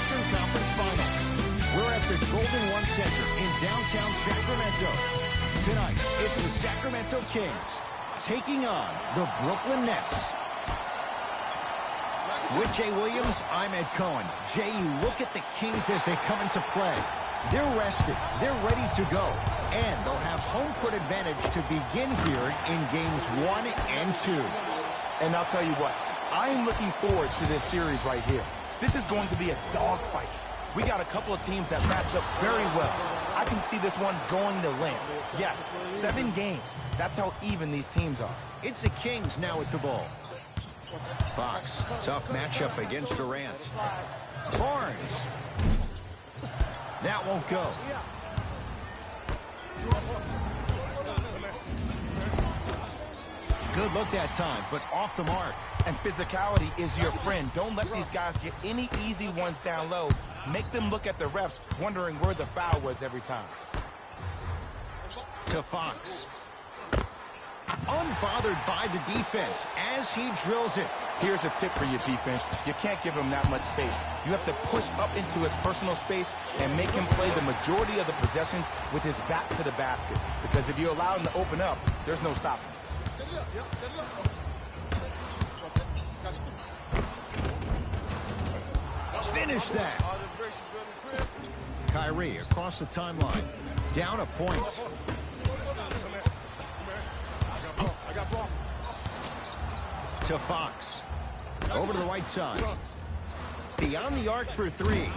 Eastern Conference Finals. We're at the Golden One Center in downtown Sacramento. Tonight, it's the Sacramento Kings taking on the Brooklyn Nets. With Jay Williams, I'm Ed Cohen. Jay, you look at the Kings as they come into play. They're rested, they're ready to go, and they'll have home court advantage to begin here in games 1 and 2. And I'll tell you what, I am looking forward to this series right here. This is going to be a dogfight. We got a couple of teams that match up very well. I can see this one going to length. Yes, 7 games. That's how even these teams are. It's the Kings now with the ball. Fox, tough matchup against Durant. Barnes. That won't go. Good look that time, but off the mark. And physicality is your friend. Don't let these guys get any easy ones down low. Make them look at the refs, wondering where the foul was every time. To Fox. Unbothered by the defense as he drills it. Here's a tip for your defense. You can't give him that much space. You have to push up into his personal space and make him play the majority of the possessions with his back to the basket. Because if you allow him to open up, there's no stopping. Finish that. Kyrie across the timeline. Down a point. To Fox. Over to the right side. Beyond the arc for 3.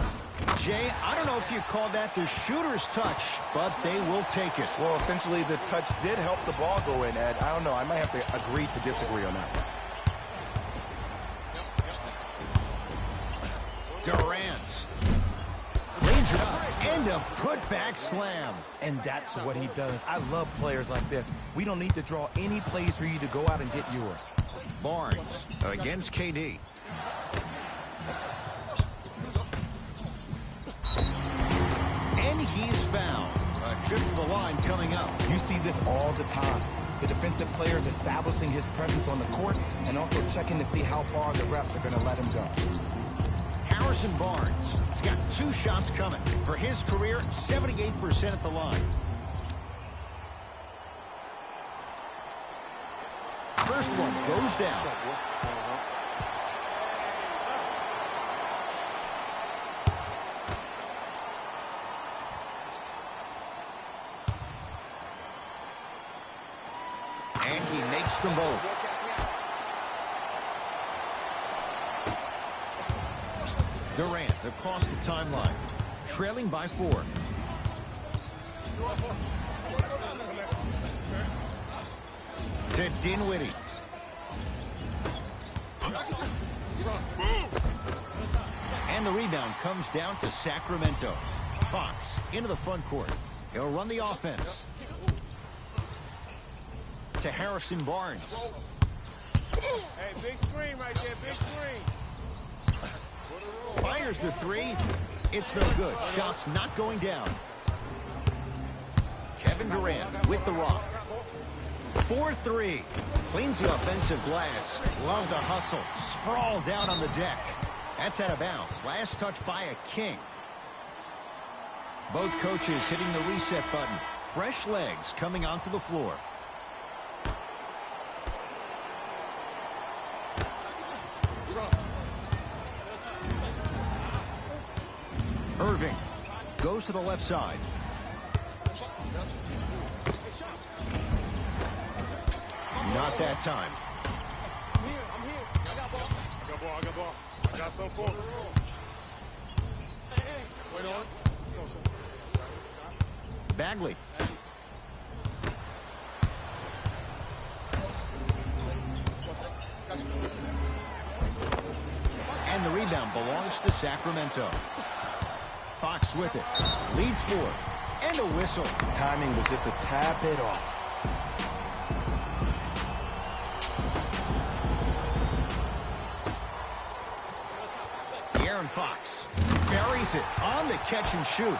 Jay, I don't know if you call that the shooter's touch, but they will take it. Well, essentially, the touch did help the ball go in, Ed. I don't know. I might have to agree to disagree on that one. Durant. Cleans it up. And a putback slam. And that's what he does. I love players like this. We don't need to draw any plays for you to go out and get yours. Barnes against KD. And he's fouled. A trip to the line coming up. You see this all the time. The defensive players establishing his presence on the court and also checking to see how far the refs are going to let him go. Harrison Barnes has got 2 shots coming. For his career, 78% at the line. First one goes down. And he makes them both. Durant across the timeline, trailing by 4. To Dinwiddie. And the rebound comes down to Sacramento. Fox into the front court. He'll run the offense. To Harrison Barnes. Hey, big screen right there, big screen. Fires the 3. It's no good. Shots not going down. Kevin Durant with the rock. 4-3. Cleans the offensive glass. Love the hustle. Sprawl down on the deck. That's out of bounds. Last touch by a King. Both coaches hitting the reset button. Fresh legs coming onto the floor. Irving goes to the left side. Not that time. I'm here. I got ball. I got some for him. Wait on. Bagley. And the rebound belongs to Sacramento. Fox with it. Leads 4. And a whistle. Timing was just a tad bit off. De'Aaron Fox buries it on the catch and shoot.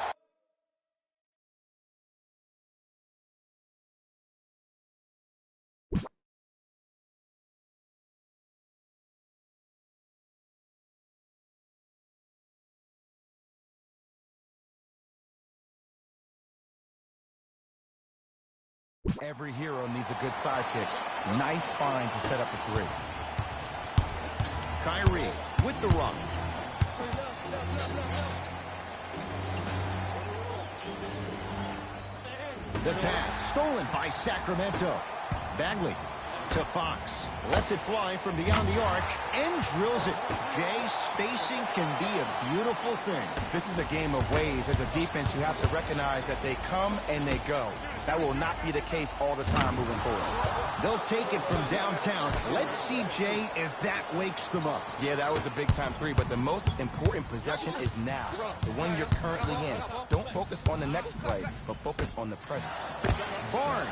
Every hero needs a good sidekick. Nice find to set up the three. Kyrie with the run. The pass stolen by Sacramento. Bagley to Fox. Lets it fly from beyond the arc and drills it. Jay, spacing can be a beautiful thing. This is a game of ways. As a defense, you have to recognize that they come and they go. That will not be the case all the time moving forward. They'll take it from downtown. Let's see, Jay, if that wakes them up. Yeah, that was a big-time three, but the most important possession is now, the one you're currently in. Don't focus on the next play, but focus on the present. Barnes.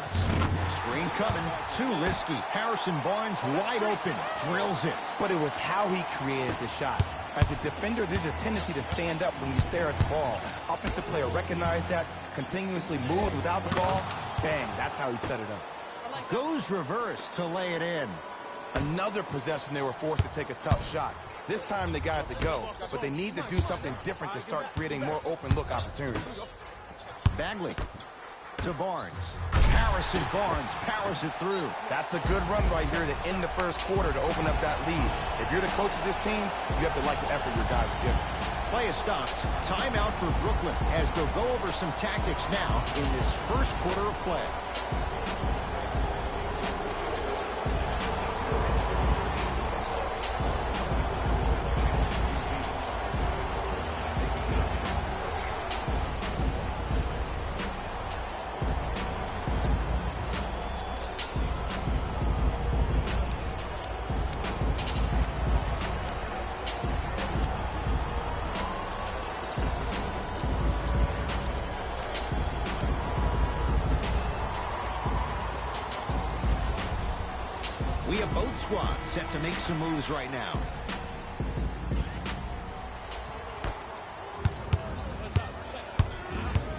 Screen coming. Too risky. Harrison Barnes wide open. Drills it. But it was how he created the shot. As a defender, there's a tendency to stand up when you stare at the ball. Offensive player recognized that, continuously moved without the ball. Bang, that's how he set it up. Goes reverse to lay it in. Another possession they were forced to take a tough shot. This time they got it to go, but they need to do something different to start creating more open look opportunities. Bagley to Barnes. Harrison Barnes powers it through. That's a good run right here to end the first quarter to open up that lead. If you're the coach of this team, you have to like the effort your guys are giving. Play is stopped. Timeout for Brooklyn as they'll go over some tactics now in this first quarter of play. We have both squads set to make some moves right now.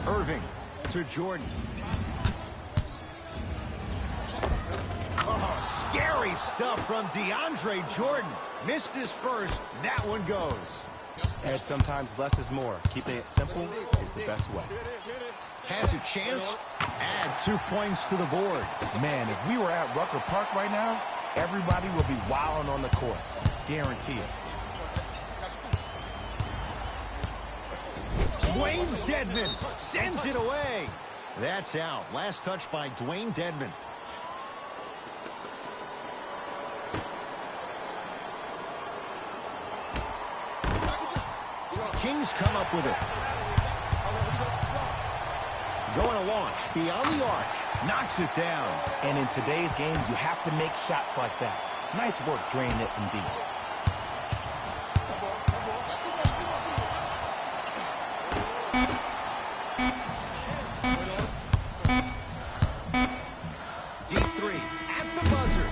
Irving to Jordan. Oh, scary stuff from DeAndre Jordan. Missed his first. That one goes. And sometimes less is more. Keeping it simple is the best way. Has a chance. Add 2 points to the board. Man, if we were at Rucker Park right now, everybody will be wilding on the court. Guarantee it. Dwayne Dedmon sends it away. That's out. Last touch by Dwayne Dedmon. Kings come up with it. Going a launch beyond the arc. Knocks it down. And in today's game, you have to make shots like that. Nice work draining it from deep. Deep three at the buzzer.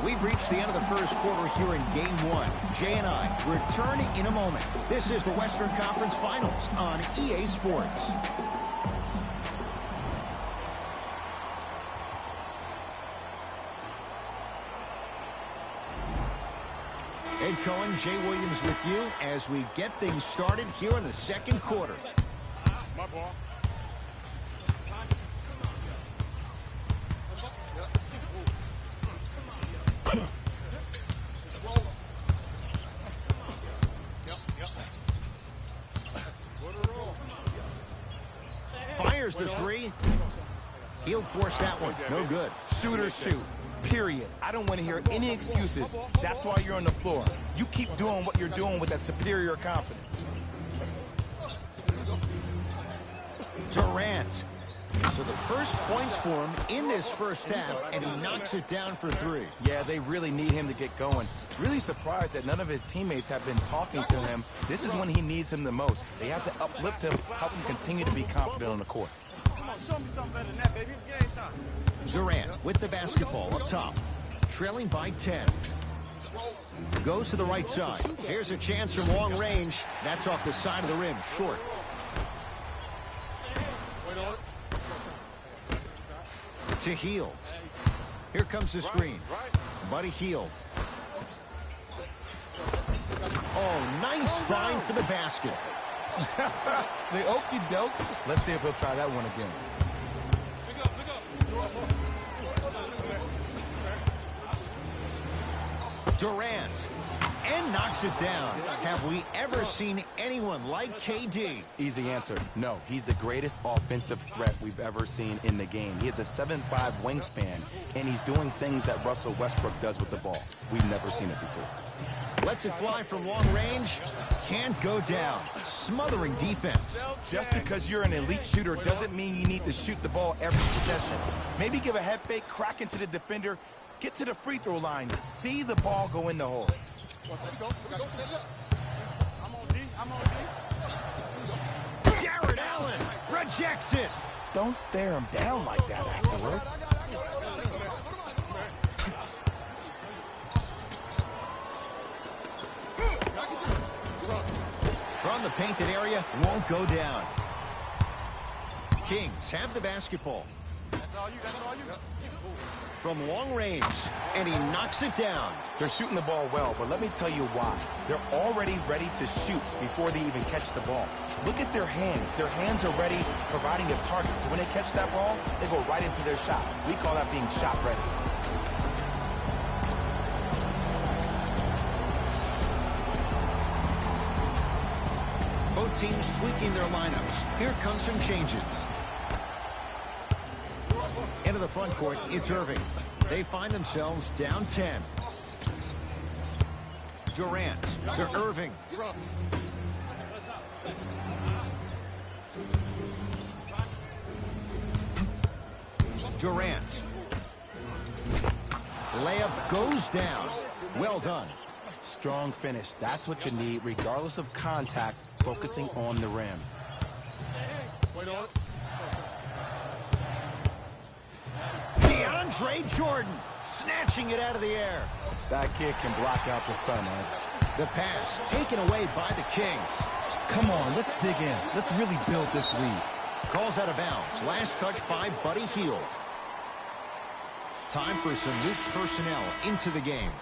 We've reached the end of the first quarter here in Game 1. Jay and I return in a moment. This is the Western Conference Finals on EA Sports. Ed Cohen, Jay Williams with you as we get things started here in the second quarter. My ball. Fires the three. He'll force that one. No good. Shooters shoot. Period. I don't want to hear any excuses. That's why you're on the floor. You keep doing what you're doing with that superior confidence. Durant. So the first points for him in this first half, and he knocks it down for three. Yeah, they really need him to get going. Really surprised that none of his teammates have been talking to him. This is when he needs him the most. They have to uplift him, help him continue to be confident on the court. Come on, show me something better than that, baby. It's game time. Durant with the basketball up top, trailing by 10. Goes to the right side. Here's a chance from long range. That's off the side of the rim, short. To Hield. Here comes the screen. Buddy Hield. Oh, nice find for the basket. The okie doke. Let's see if he'll try that one again. Pick up, pick up. Durant. And knocks it down. Have we ever seen anyone like KD? Easy answer. No, he's the greatest offensive threat we've ever seen in the game. He has a 7'5" wingspan, and he's doing things that Russell Westbrook does with the ball. We've never seen it before. Lets it fly from long range. Can't go down. Smothering defense. Just because you're an elite shooter doesn't mean you need to shoot the ball every possession. Maybe give a head fake, crack into the defender, get to the free throw line, see the ball go in the hole. Jared Allen rejects it. Don't stare him down like that afterwards. From the painted area, won't go down. Kings have the basketball. That's all you. From long range, and he knocks it down. They're shooting the ball well, but let me tell you why. They're already ready to shoot before they even catch the ball. Look at their hands. Their hands are ready, providing a target. So when they catch that ball, they go right into their shot. We call that being shot ready. Both teams tweaking their lineups. Here comes some changes. Into the front court, it's Irving. They find themselves down 10. Durant to Irving. Durant. Layup goes down. Well done. Strong finish. That's what you need, regardless of contact, focusing on the rim. Wait on it. DeAndre Jordan snatching it out of the air. That kid can block out the sun, man. The pass taken away by the Kings. Come on, let's dig in. Let's really build this lead. Calls out of bounds. Last touch by Buddy Hield. Time for some new personnel into the game.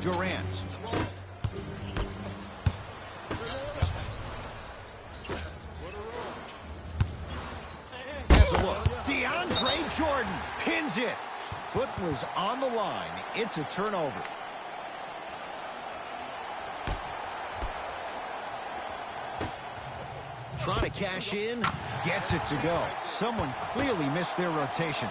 Durant. Has a look. DeAndre Jordan pins it. Foot was on the line. It's a turnover. Trying to cash in. Gets it to go. Someone clearly missed their rotation.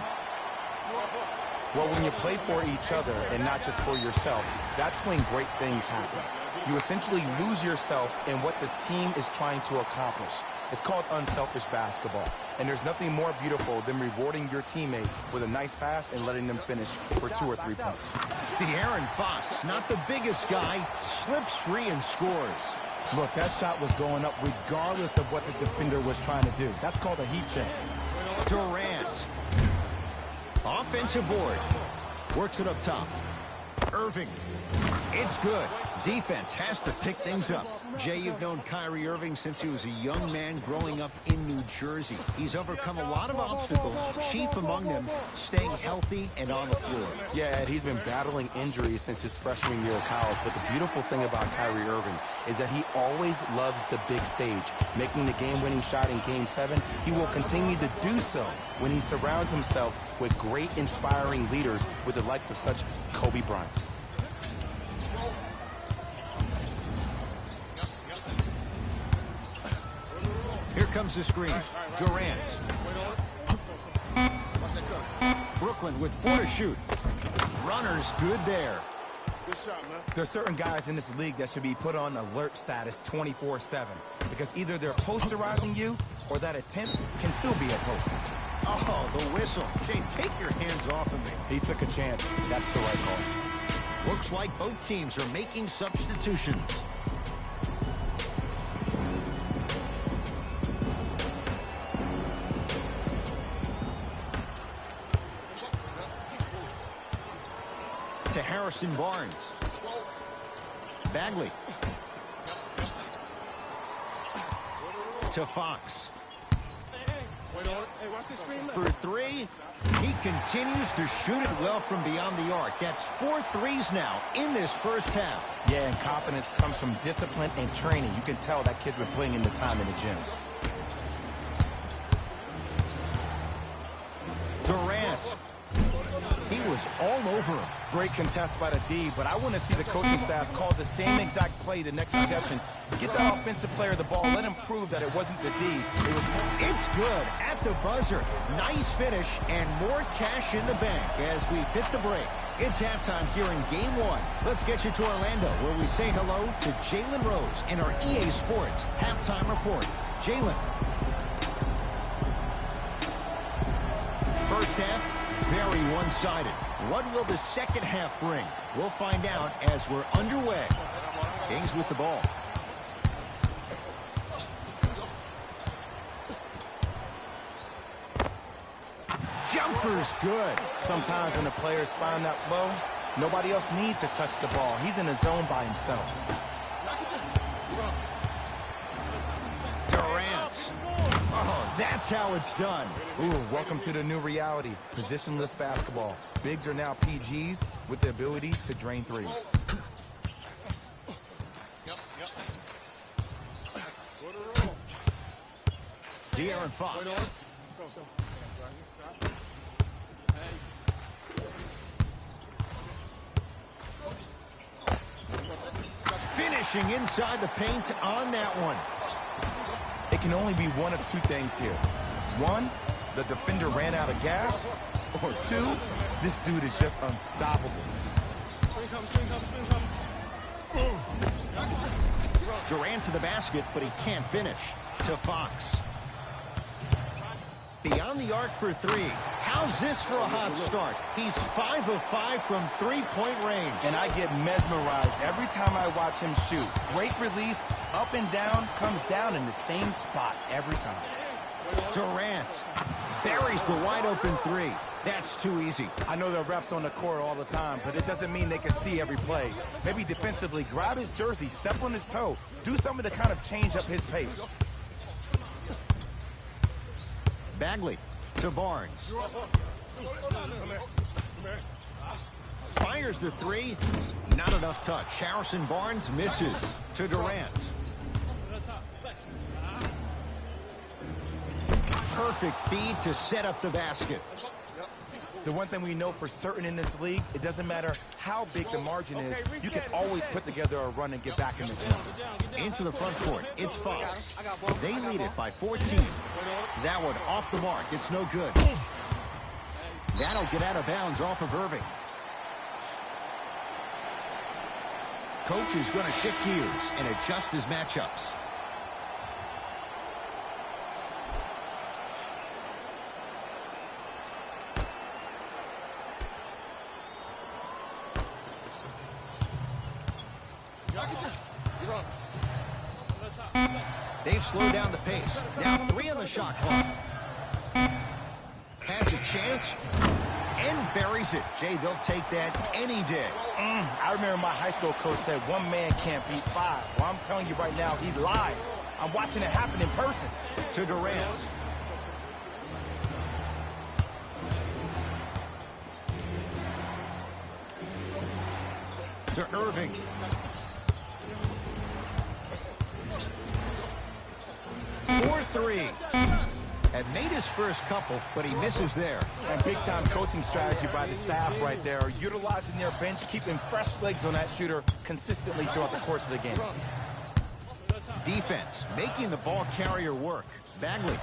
Well, when you play for each other and not just for yourself, that's when great things happen. You essentially lose yourself in what the team is trying to accomplish. It's called unselfish basketball. And there's nothing more beautiful than rewarding your teammate with a nice pass and letting them finish for 2 or 3 points. De'Aaron Fox, not the biggest guy, slips free and scores. Look, that shot was going up regardless of what the defender was trying to do. That's called a heat check. Durant. Offensive board. Works it up top. Irving. It's good. Defense has to pick things up. Jay, you've known Kyrie Irving since he was a young man growing up in New Jersey. He's overcome a lot of obstacles, chief among them staying healthy and on the floor. Yeah, Ed, he's been battling injuries since his freshman year of college, but the beautiful thing about Kyrie Irving is that he always loves the big stage. Making the game-winning shot in Game 7, he will continue to do so when he surrounds himself with great, inspiring leaders with the likes of such Kobe Bryant. Here comes the screen. Durant. Brooklyn with 4 to shoot. Runners good there. Good shot, man. There's certain guys in this league that should be put on alert status 24/7 because either they're posterizing you or that attempt can still be a poster. Oh, the whistle. Shane, take your hands off of me. He took a chance. That's the right call. Looks like both teams are making substitutions. To Harrison Barnes. Bagley. To Fox. Hey, watch this screen. For three. He continues to shoot it well from beyond the arc. That's 4 threes now in this first half. Yeah, and confidence comes from discipline and training. You can tell that kid's been putting in the time in the gym. Durant. He was all over him. Great contest by the D, but I want to see the coaching staff call the same exact play the next possession. Get that offensive player the ball. Let him prove that it wasn't the D. It was. It's good at the buzzer. Nice finish and more cash in the bank as we hit the break. It's halftime here in Game 1. Let's get you to Orlando, where we say hello to Jalen Rose in our EA Sports Halftime Report. Jalen. First half, very one-sided. What will the second half bring? We'll find out as we're underway. Kings with the ball. Jumper's good. Sometimes when the players find that flow, nobody else needs to touch the ball. He's in a zone by himself. Durant. Oh, that's how it's done. Ooh, welcome to the new reality. Positionless basketball. Bigs are now PGs with the ability to drain threes. De'Aaron Fox. Finishing inside the paint on that one. It can only be one of two things here. One, the defender ran out of gas. Or two, this dude is just unstoppable. Durant to the basket, but he can't finish. To Fox. Beyond the arc for three. How's this for a hot start? He's 5 of 5 from three-point range. And I get mesmerized every time I watch him shoot. Great release, up and down, comes down in the same spot every time. Durant buries the wide-open three. That's too easy. I know there are refs on the court all the time, but it doesn't mean they can see every play. Maybe defensively, grab his jersey, step on his toe, do something to kind of change up his pace. Bagley to Barnes. Fires the three. Not enough touch. Harrison Barnes misses to Durant. Perfect feed to set up the basket. The one thing we know for certain in this league, it doesn't matter how big the margin is, you can always put together a run and get back in this one. Into the front court, it's Fox. They lead it by 14. That one off the mark, it's no good. That'll get out of bounds off of Irving. Coach is going to shift gears and adjust his matchups. They've slowed down the pace. Now 3 on the shot clock. Has a chance and buries it. Jay, they'll take that any day. I remember my high school coach said 1 man can't beat 5. Well, I'm telling you right now, he lied. I'm watching it happen in person. To Durant. To Irving. For 3. Had made his first couple, but he misses there. And big-time coaching strategy by the staff right there, utilizing their bench, keeping fresh legs on that shooter consistently throughout the course of the game. Defense, making the ball carrier work. Bagley.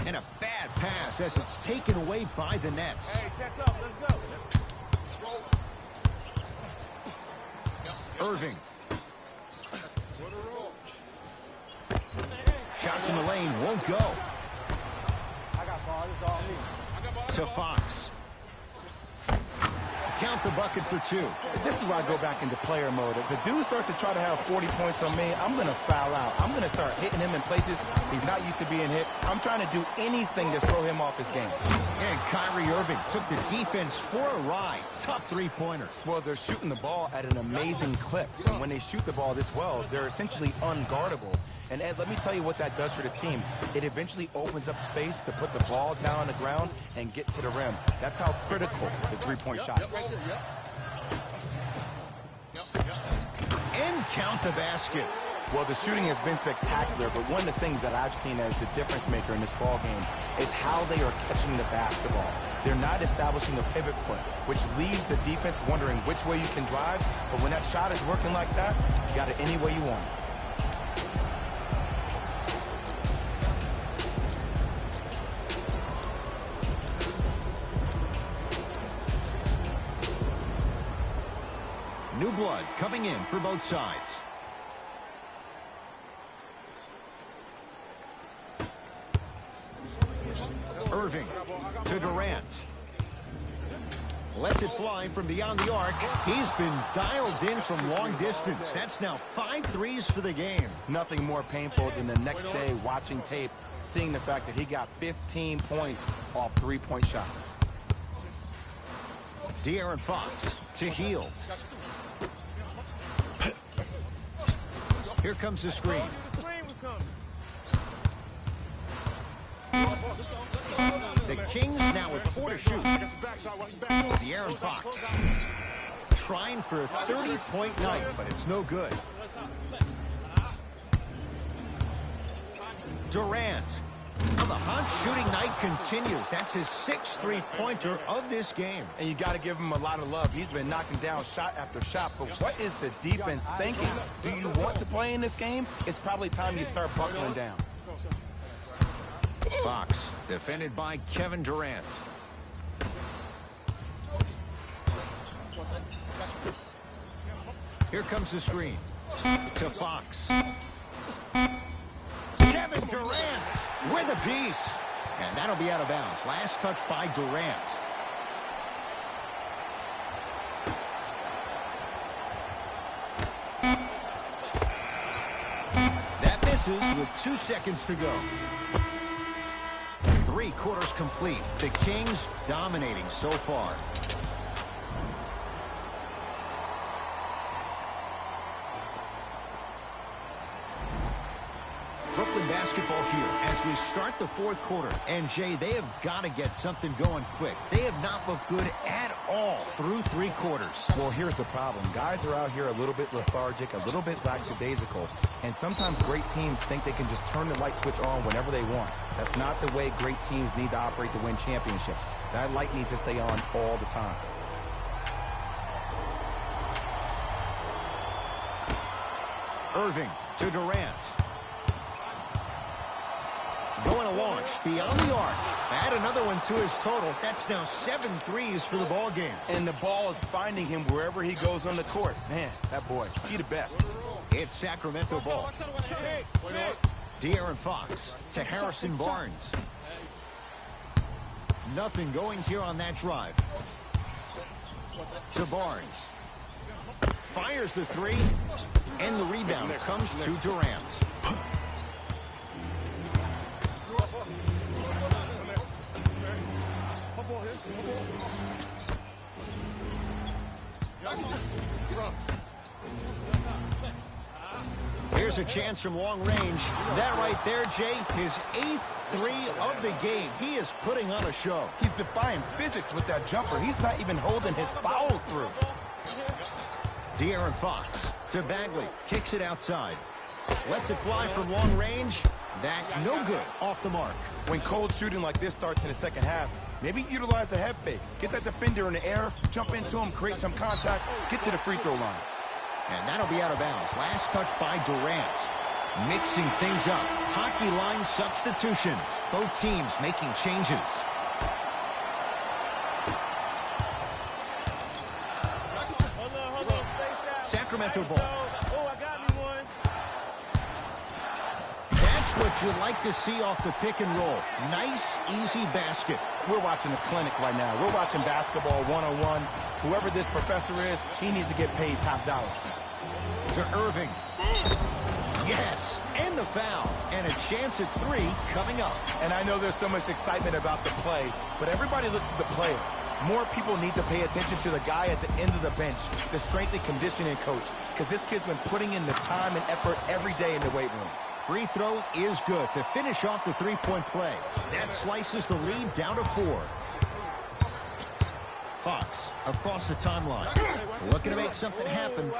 And a bad pass as it's taken away by the Nets. Hey, check up. Let's go. Irving. Shots in the lane won't go. I got ball. This is all me. To Fox. count the bucket for 2. This is where I go back into player mode. If the dude starts to try to have 40 points on me, I'm going to foul out. I'm going to start hitting him in places he's not used to being hit. I'm trying to do anything to throw him off his game. And Kyrie Irving took the defense for a ride. Tough three-pointer. Well, they're shooting the ball at an amazing clip. And when they shoot the ball this well, they're essentially unguardable. And Ed, let me tell you what that does for the team. It eventually opens up space to put the ball down on the ground and get to the rim. That's how critical the three-point shot is. And count the basket. Well, the shooting has been spectacular, but one of the things that I've seen as the difference maker in this ball game is how they are catching the basketball. They're not establishing a pivot foot, which leaves the defense wondering which way you can drive. But when that shot is working like that, you got it any way you want it. New blood coming in for both sides. Irving to Durant. Lets it fly from beyond the arc. He's been dialed in from long distance. That's now 5 threes for the game. Nothing more painful than the next day watching tape, seeing the fact that he got 15 points off three-point shots. De'Aaron Fox to Hield. Here comes the screen. The Kings now with 4 to shoot. De'Aaron Fox trying for a 30-point night, but it's no good. Durant. Well, the hot shooting night continues. That's his 6th three-pointer of this game. And you got to give him a lot of love. He's been knocking down shot after shot. But what is the defense thinking? Do you want to play in this game? It's probably time you start buckling down. Fox defended by Kevin Durant. Here comes the screen to Fox. Kevin Durant with a piece. And that'll be out of bounds. Last touch by Durant. That misses with 2 seconds to go. 3 quarters complete. The Kings dominating so far. Brooklyn basketball here as we start the 4th quarter. And, Jay, they have got to get something going quick. They have not looked good at all through 3 quarters. Well, here's the problem. Guys are out here a little bit lethargic, a little bit lackadaisical. And sometimes great teams think they can just turn the light switch on whenever they want. That's not the way great teams need to operate to win championships. That light needs to stay on all the time. Irving to Durant. Going to launch beyond the arc. Add another one to his total. That's now 7 threes for the ball game. And the ball is finding him wherever he goes on the court. Man, that boy, he the best. It's Sacramento ball. De'Aaron Fox to Harrison Barnes. Nothing going here on that drive. To Barnes. Fires the 3. And the rebound comes to Durant. Here's a chance from long range. That right there, Jay, his 8th 3 of the game. He is putting on a show. He's defying physics with that jumper. He's not even holding his foul through. De'Aaron Fox to Bagley. Kicks it outside. Lets it fly from long range. That no good. Off the mark. When cold shooting like this starts in the second half, maybe utilize a head fake. Get that defender in the air, jump into him, create some contact, get to the free throw line. And that'll be out of bounds. Last touch by Durant. Mixing things up. Hockey line substitutions. Both teams making changes. Sacramento ball. Oh, I got me one. That's Just what you like to see off the pick and roll. Nice, easy basket. We're watching a clinic right now. We're watching basketball one-on-one. Whoever this professor is, he needs to get paid top dollar. To Irving. Yes, and the foul. And a chance at 3 coming up. And I know there's so much excitement about the play, but everybody looks at the player. More people need to pay attention to the guy at the end of the bench, the strength and conditioning coach, because this kid's been putting in the time and effort every day in the weight room. Free throw is good to finish off the three-point play. That slices the lead down to 4. Fox across the timeline. Looking to make something happen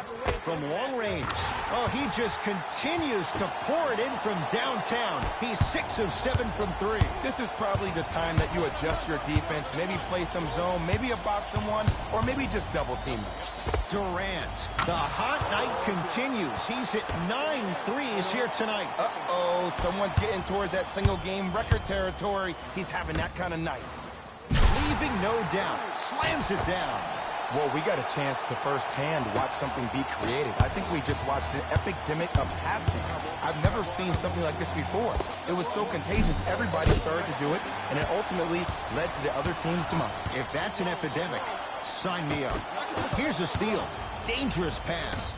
from long range. Oh, he just continues to pour it in from downtown. He's 6 of 7 from 3. This is probably the time that you adjust your defense, maybe play some zone, maybe a box someone, or maybe just double team them. Durant, the hot night continues. He's hit 9 threes here tonight. Uh-oh, someone's getting towards that single-game record territory. He's having that kind of night. Leaving no doubt. Slams it down. Well, we got a chance to firsthand watch something be created. I think we just watched an epidemic of passing. I've never seen something like this before. It was so contagious, everybody started to do it, and it ultimately led to the other team's demise. If that's an epidemic, sign me up. Here's a steal. Dangerous pass.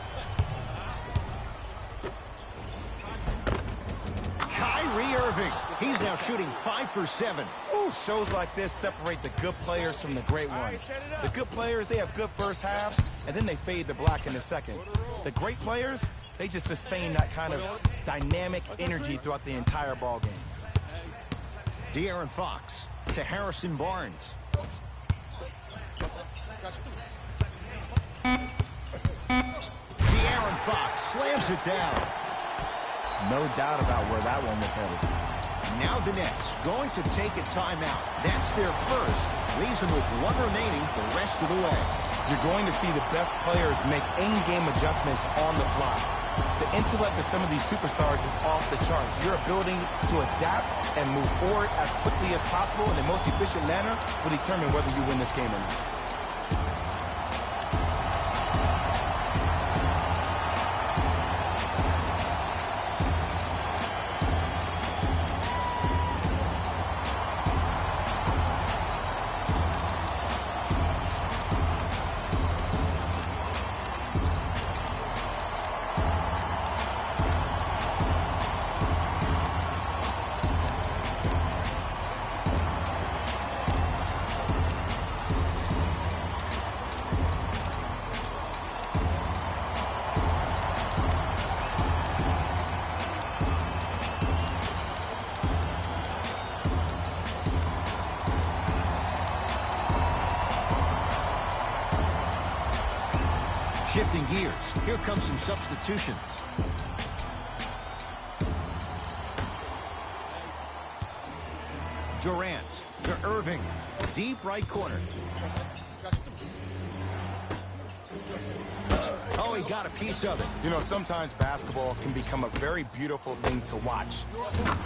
Kyrie Irving. He's now shooting 5 for 7. Ooh, shows like this separate the good players from the great ones. The good players, they have good first halves, and then they fade to black in the second. The great players, they just sustain that kind of dynamic energy throughout the entire ball game. De'Aaron Fox to Harrison Barnes. De'Aaron Fox slams it down. No doubt about where that one was headed. Now the Nets going to take a timeout. That's their first. Leaves them with 1 remaining the rest of the way. You're going to see the best players make in-game adjustments on the fly. The intellect of some of these superstars is off the charts. Your ability to adapt and move forward as quickly as possible in the most efficient manner will determine whether you win this game or not. Shifting gears. Here comes some substitutions. Durant to Irving. Deep right corner. Oh, he got a piece of it. You know, sometimes basketball can become a very beautiful thing to watch.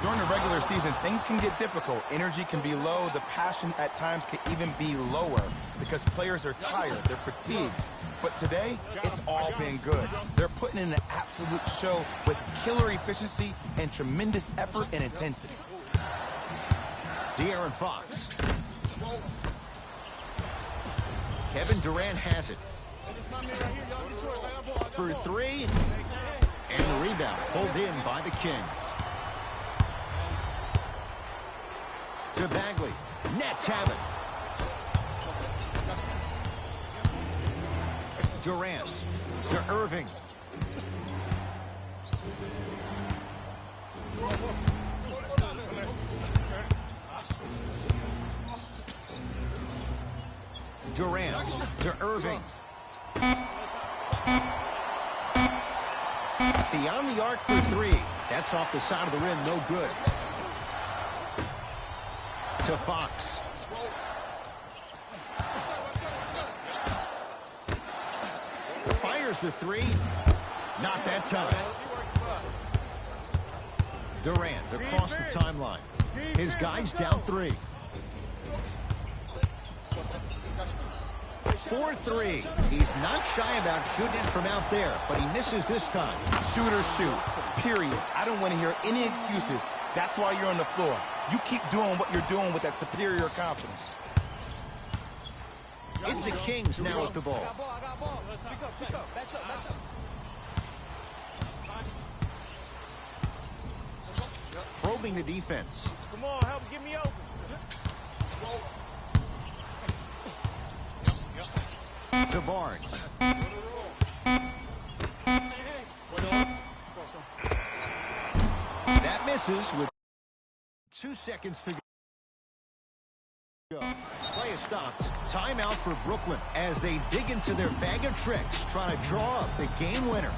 During the regular season, things can get difficult. Energy can be low. The passion at times can even be lower because players are tired. They're fatigued. But today, it's all been good. They're putting in an absolute show with killer efficiency and tremendous effort and intensity. De'Aaron Fox. Kevin Durant has it. For 3. And the rebound pulled in by the Kings. To Bagley. Nets have it. Durant to Irving. Durant to Irving. Beyond the arc for 3. That's off the side of the rim, no good. To Fox. Fires the 3. Not that time. Durant across the timeline. His guy's down 3. 4-3. He's not shy about shooting it from out there, but he misses this time. Shooters shoot. Period. I don't want to hear any excuses. That's why you're on the floor. You keep doing what you're doing with that superior confidence. It's the Kings now with the ball. I got ball. Pick up. Match up. Probing the defense. Come on, help get me open. To Barnes. That misses with 2 seconds to go. Play is stopped. Timeout for Brooklyn as they dig into their bag of tricks, trying to draw up the game winner.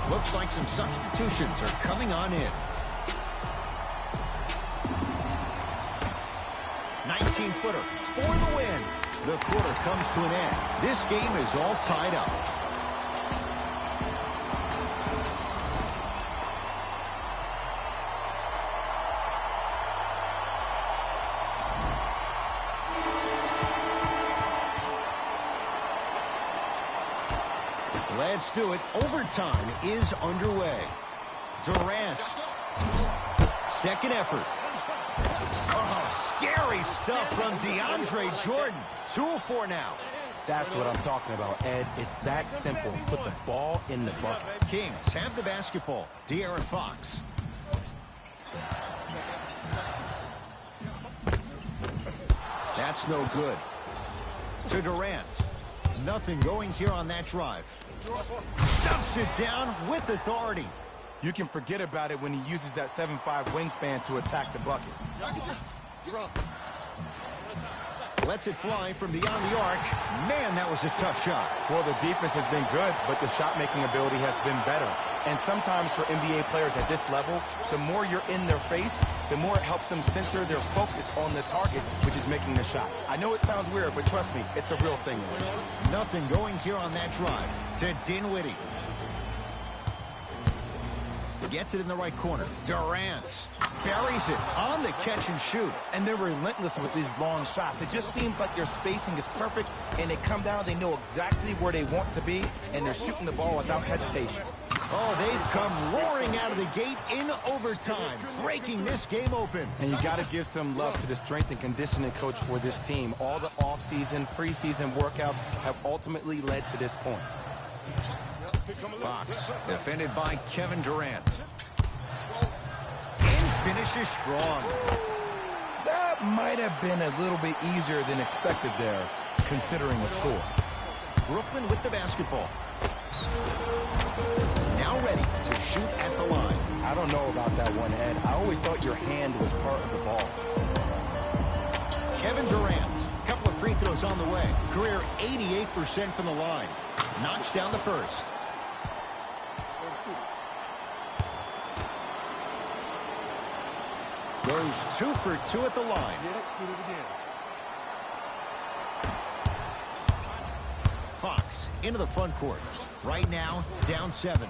Looks like some substitutions are coming on in. 19-footer for the win. The quarter comes to an end. This game is all tied up. Let's do it. Overtime is underway. Durant. Second effort. Oh, scary stuff from DeAndre Jordan. 2 of 4 now. That's what I'm talking about, Ed. It's that simple. Put the ball in the bucket. Kings have the basketball. De'Aaron Fox. That's no good. To Durant. Nothing going here on that drive. Stuffs it down with authority. You can forget about it when he uses that 7'5" wingspan to attack the bucket. Lets it fly from beyond the arc. Man, that was a tough shot. Well, the defense has been good, but the shot-making ability has been better. And sometimes for NBA players at this level, the more you're in their face, the more it helps them center their focus on the target, which is making the shot. I know it sounds weird, but trust me, it's a real thing. Nothing going here on that drive. To Dinwiddie. Gets it in the right corner. Durant buries it on the catch and shoot. And they're relentless with these long shots. It just seems like their spacing is perfect, and they come down, they know exactly where they want to be, and they're shooting the ball without hesitation. Oh, they've come roaring out of the gate in overtime, breaking this game open. And you got to give some love to the strength and conditioning coach for this team. All the off-season, preseason workouts have ultimately led to this point. Fox, defended by Kevin Durant. And finishes strong. That might have been a little bit easier than expected there, considering the score. Brooklyn with the basketball. Now ready to shoot at the line. I don't know about that one, Ed. I always thought your hand was part of the ball. Kevin Durant, couple of free throws on the way. Career 88% from the line. Knocks down the first. Goes 2 for 2 at the line. Shoot it again. Fox into the front court. Right now, down 7.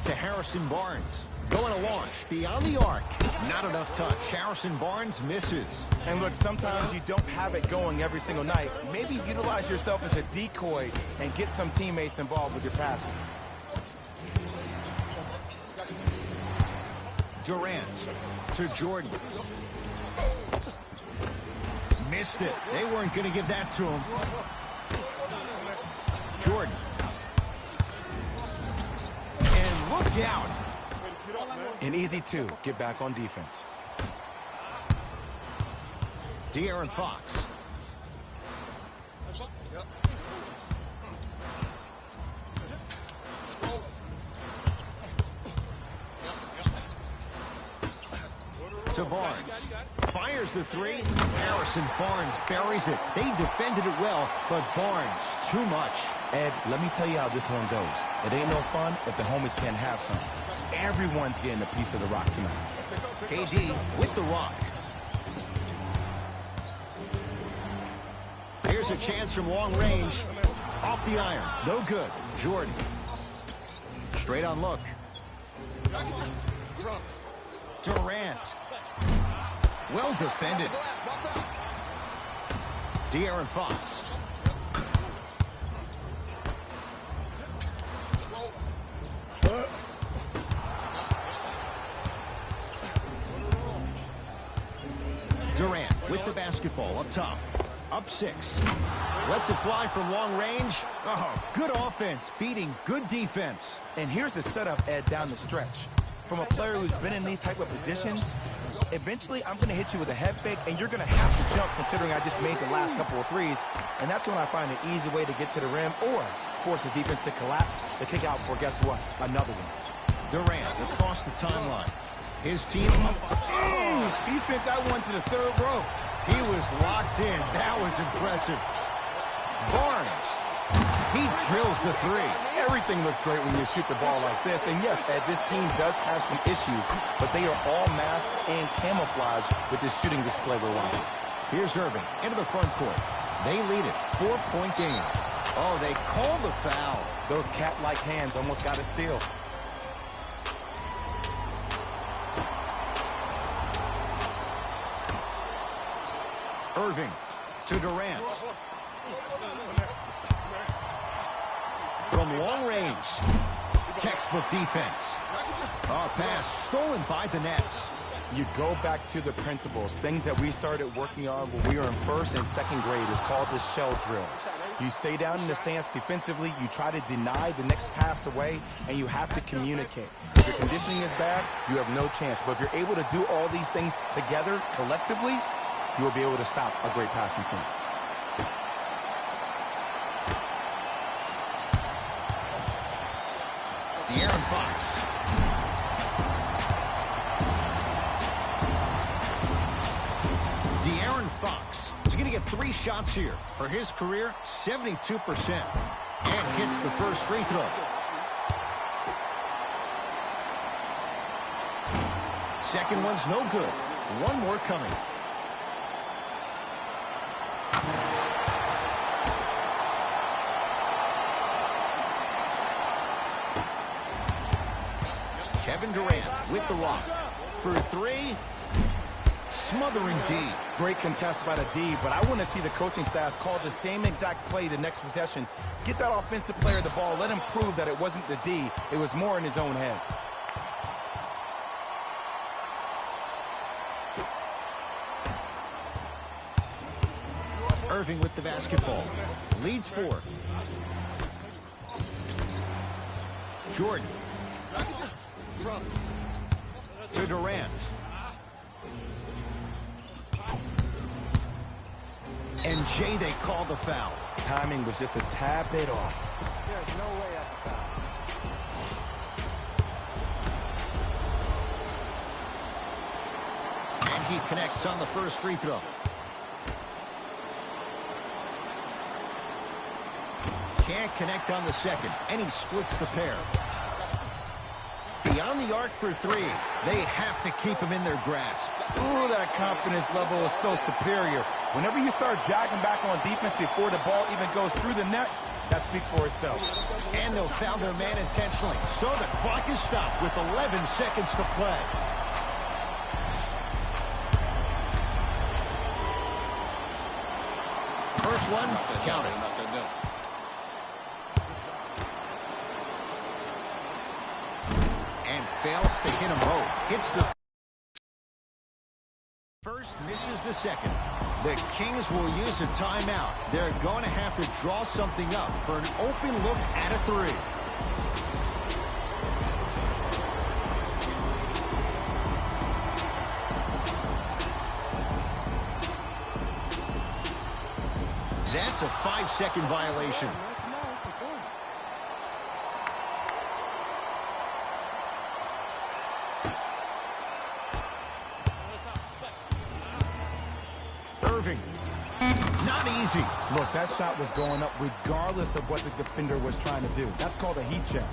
To Harrison Barnes. Going to launch beyond the arc. Not enough touch. Harrison Barnes misses. And look, sometimes you don't have it going every single night. Maybe utilize yourself as a decoy and get some teammates involved with your passing. Durant to Jordan. Missed it. They weren't going to give that to him. Jordan. And look out. An easy 2. Get back on defense. De'Aaron Fox. To Barnes. Fires Here's the three. Harrison Barnes buries it. They defended it well, but Barnes, too much. Ed, let me tell you how this one goes. It ain't no fun if the homies can't have some. Everyone's getting a piece of the rock tonight. KD with the rock. Here's a chance from long range. Off the iron. No good. Jordan. Straight on look. Durant. Well defended. De'Aaron Fox. Durant with the basketball up top. Up 6. Lets it fly from long range. Oh, good offense, beating good defense. And here's the setup, Ed, down the stretch. From a player who's been in these type of positions, eventually I'm going to hit you with a head fake, and you're going to have to jump considering I just made the last couple of threes. And that's when I find an easy way to get to the rim or force the defense to collapse to kick out for, guess what, another one. Durant across the timeline. His team. He sent that one to the third row. He was locked in. That was impressive. Barnes. He drills the three. Everything looks great when you shoot the ball like this. And yes, Ed, this team does have some issues, but they are all masked and camouflaged with this shooting display we're watching. Here's Irving into the front court. They lead it. 4-point game. Oh, they call the foul. Those cat-like hands almost got a steal. Irving to Durant. From long range. Textbook defense. Oh, pass stolen by the Nets. You go back to the principles, things that we started working on when we were in first and second grade is called the shell drill. You stay down in the stance defensively, you try to deny the next pass away, and you have to communicate. If your conditioning is bad, you have no chance. But if you're able to do all these things together, collectively, you will be able to stop a great passing team. De'Aaron Fox. De'Aaron Fox is going to get 3 shots here. For his career, 72%. And hits the first free throw. Second one's no good. One more coming. Kevin Durant with the rock. For 3, smothering D. Great contest by the D, but I want to see the coaching staff call the same exact play the next possession. Get that offensive player the ball. Let him prove that it wasn't the D. It was more in his own head. Irving with the basketball. Leads 4. Jordan. To Durant. And Jay, they call the foul. Timing was just a tad bit off. There's no way that's a foul. And he connects on the first free throw. Can't connect on the second, and he splits the pair. Beyond the arc for 3. They have to keep him in their grasp. Ooh, that confidence level is so superior. Whenever you start jogging back on defense before the ball even goes through the net, that speaks for itself. And they'll foul their man intentionally. So the clock is stopped with 11 seconds to play. First one, count it. And fails to hit them both. Hits the first, misses the second. The Kings will use a timeout. They're going to have to draw something up for an open look at a 3. That's a 5-second violation. serving. Not easy. Look, that shot was going up regardless of what the defender was trying to do. That's called a heat check.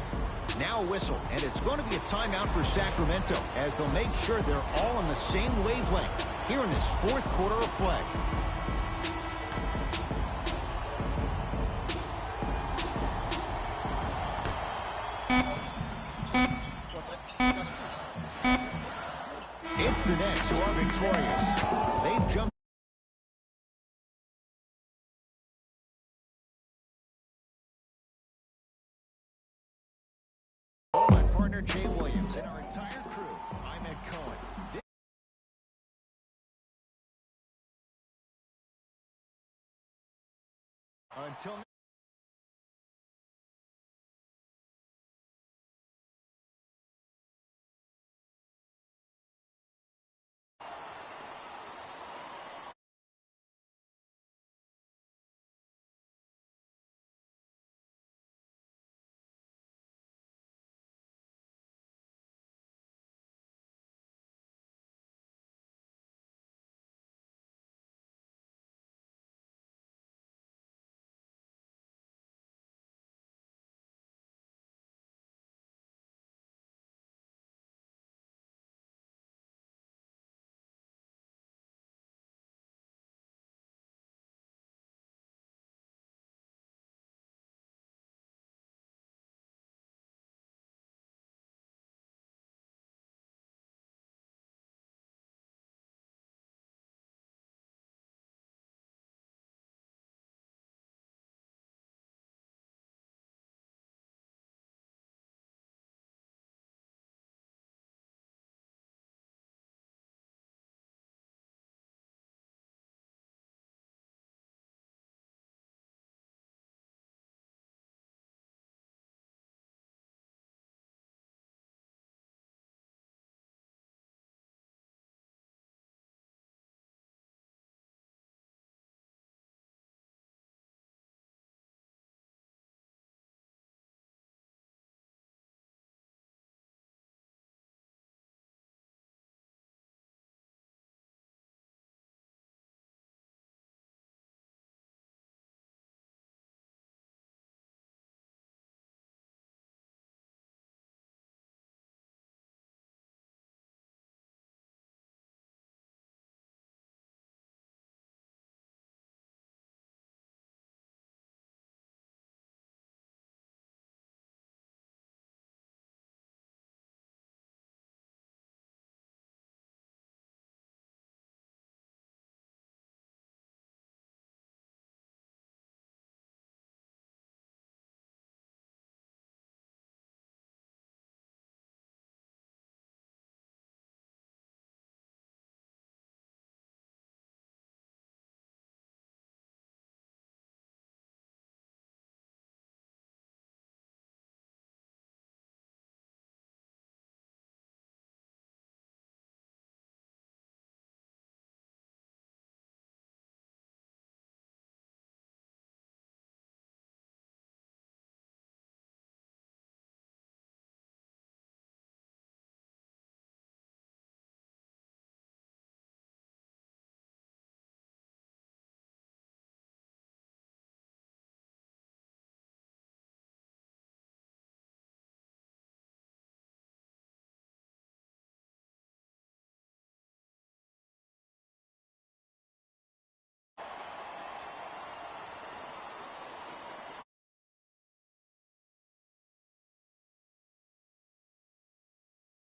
Now a whistle, and it's going to be a timeout for Sacramento as they'll make sure they're all on the same wavelength here in this fourth quarter of play. It's the Nets who are victorious. They've jumped. My partner Jay Williams and our entire crew. I'm Ed Cohen. Until